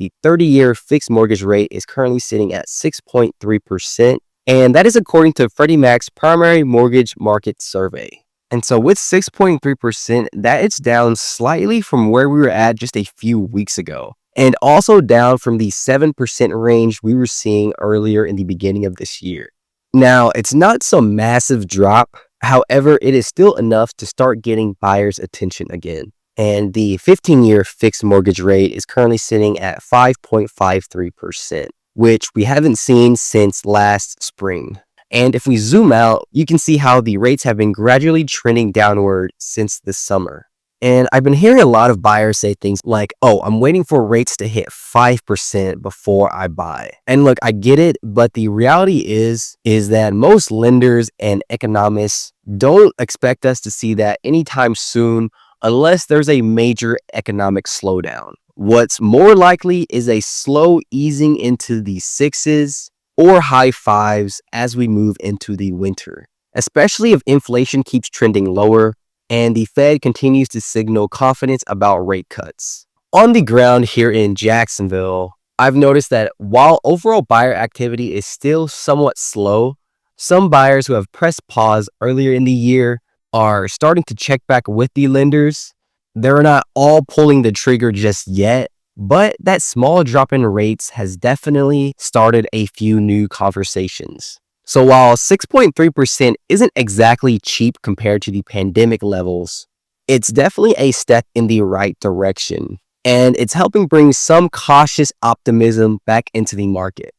the 30-year fixed mortgage rate is currently sitting at 6.3%, and that is according to Freddie Mac's primary mortgage market survey. And so with 6.3%, that it's down slightly from where we were at just a few weeks ago, and also down from the 7% range we were seeing earlier in the beginning of this year. Now, it's not some massive drop. However, it is still enough to start getting buyers' attention again. And the 15-year fixed mortgage rate is currently sitting at 5.53%, which we haven't seen since last spring. And if we zoom out, you can see how the rates have been gradually trending downward since the summer. And I've been hearing a lot of buyers say things like, oh, I'm waiting for rates to hit 5% before I buy. And look, I get it, but the reality is that most lenders and economists don't expect us to see that anytime soon unless there's a major economic slowdown. What's more likely is a slow easing into the sixes or high fives as we move into the winter, especially if inflation keeps trending lower and the Fed continues to signal confidence about rate cuts. On the ground here in Jacksonville, I've noticed that while overall buyer activity is still somewhat slow, some buyers who have pressed pause earlier in the year are starting to check back with the lenders. They're not all pulling the trigger just yet, but that small drop in rates has definitely started a few new conversations. So while 6.3% isn't exactly cheap compared to the pandemic levels, it's definitely a step in the right direction, and it's helping bring some cautious optimism back into the market.